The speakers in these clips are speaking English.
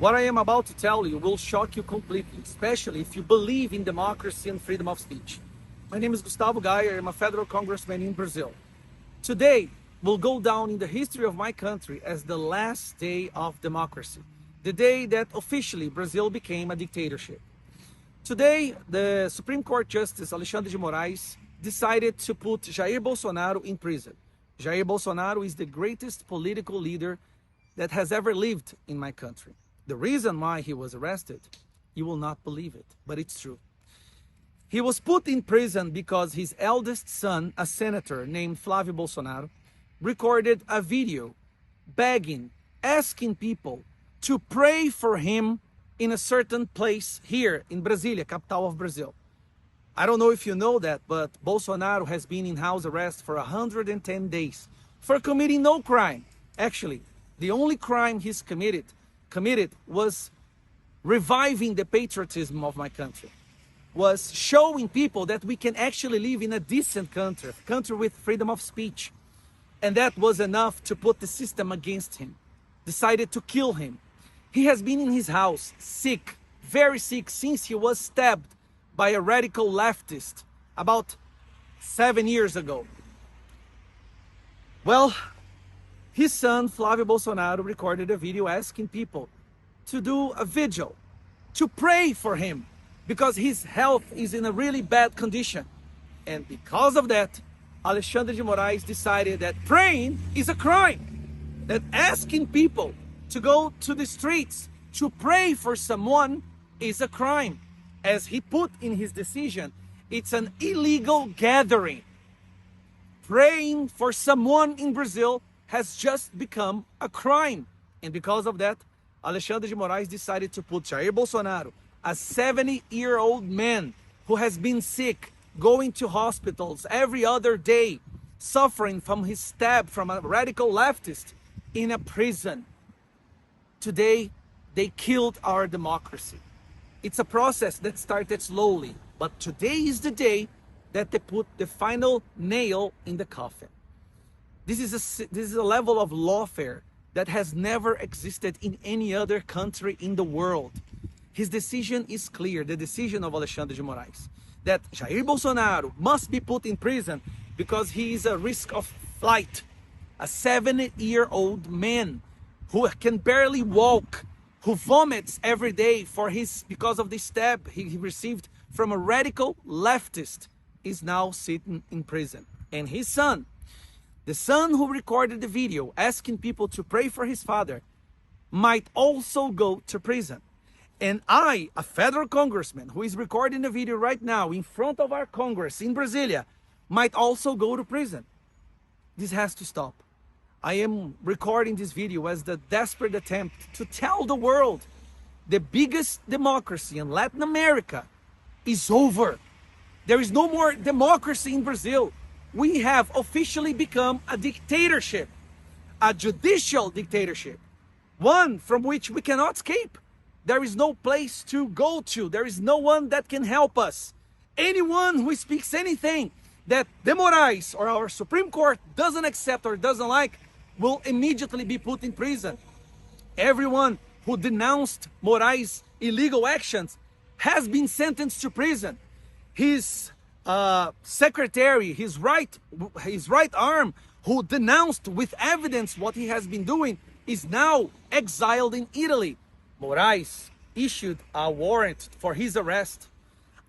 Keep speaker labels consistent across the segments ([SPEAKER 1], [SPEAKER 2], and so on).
[SPEAKER 1] What I am about to tell you will shock you completely, especially if you believe in democracy and freedom of speech. My name is Gustavo Gayer. I'm a federal congressman in Brazil. Today will go down in the history of my country as the last day of democracy, the day that officially Brazil became a dictatorship. Today, the Supreme Court Justice Alexandre de Moraes decided to put Jair Bolsonaro in prison. Jair Bolsonaro is the greatest political leader that has ever lived in my country. The reason why he was arrested, you will not believe it, but it's true. He was put in prison because his eldest son, a senator named Flávio Bolsonaro, recorded a video begging, asking people to pray for him in a certain place here in Brasilia, capital of Brazil. I don't know if you know that, but Bolsonaro has been in house arrest for 110 days for committing no crime. Actually, the only crime he's committed was reviving the patriotism of my country, was showing people that we can actually live in a decent country, a country with freedom of speech. And that was enough to put the system against him, decided to kill him. He has been in his house, sick, very sick, since he was stabbed by a radical leftist about 7 years ago. Well, his son, Flávio Bolsonaro, recorded a video asking people to do a vigil, to pray for him, because his health is in a really bad condition. And because of that, Alexandre de Moraes decided that praying is a crime, that asking people to go to the streets to pray for someone is a crime. As he put in his decision, it's an illegal gathering. Praying for someone in Brazil has just become a crime. And because of that, Alexandre de Moraes decided to put Jair Bolsonaro, a 70-year-old man who has been sick, going to hospitals every other day, suffering from his stab from a radical leftist, in a prison. Today, they killed our democracy. It's a process that started slowly, but today is the day that they put the final nail in the coffin. This is a level of lawfare that has never existed in any other country in the world. His decision is clear, the decision of Alexandre de Moraes, that Jair Bolsonaro must be put in prison because he is a risk of flight. A 70-year-old man who can barely walk, who vomits every day because of the stab he received from a radical leftist, is now sitting in prison. And his son, the son who recorded the video asking people to pray for his father, might also go to prison. And I, a federal congressman who is recording the video right now in front of our Congress in Brasilia, might also go to prison. This has to stop. I am recording this video as the desperate attempt to tell the world the biggest democracy in Latin America is over. There is no more democracy in Brazil. We have officially become a dictatorship, a judicial dictatorship, one from which we cannot escape. There is no place to go to. There is no one that can help us. Anyone who speaks anything that the Moraes or our Supreme Court doesn't accept or doesn't like will immediately be put in prison. Everyone who denounced Moraes' illegal actions has been sentenced to prison. His secretary, his right arm, who denounced with evidence what he has been doing, is now exiled in Italy. Moraes issued a warrant for his arrest.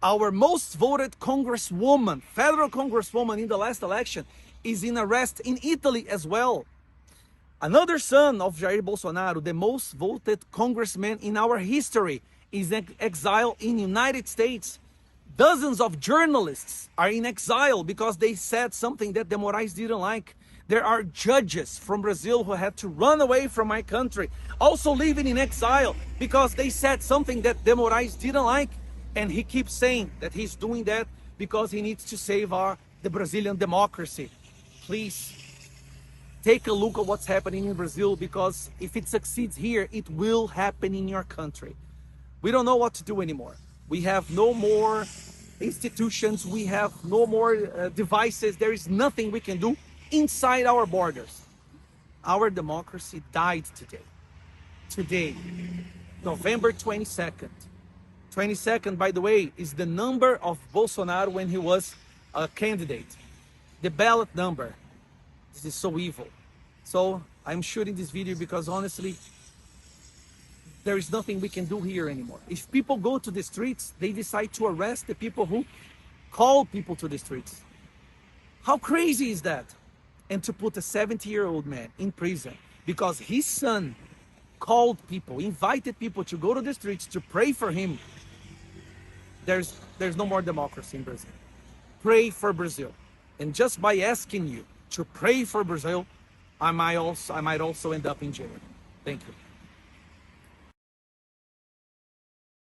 [SPEAKER 1] Our most voted congresswoman, federal congresswoman in the last election, is in arrest in Italy as well. Another son of Jair Bolsonaro, the most voted congressman in our history, is in exile in the United States. Dozens of journalists are in exile because they said something that the Moraes didn't like. There are judges from Brazil who had to run away from my country, also living in exile because they said something that the Moraes didn't like. And he keeps saying that he's doing that because he needs to save the Brazilian democracy. Please, take a look at what's happening in Brazil, because if it succeeds here, it will happen in your country. We don't know what to do anymore. We have no more institutions. We have no more devices. There is nothing we can do inside our borders. Our democracy died today. Today. November 22nd. 22nd, by the way, is the number of Bolsonaro when he was a candidate. The ballot number. This is so evil. So I'm shooting this video because honestly, there is nothing we can do here anymore. If people go to the streets, they decide to arrest the people who call people to the streets. How crazy is that? And to put a 70-year-old man in prison because his son called people, invited people to go to the streets to pray for him. There's no more democracy in Brazil. Pray for Brazil. And just by asking you to pray for Brazil, I might also end up in jail. Thank you.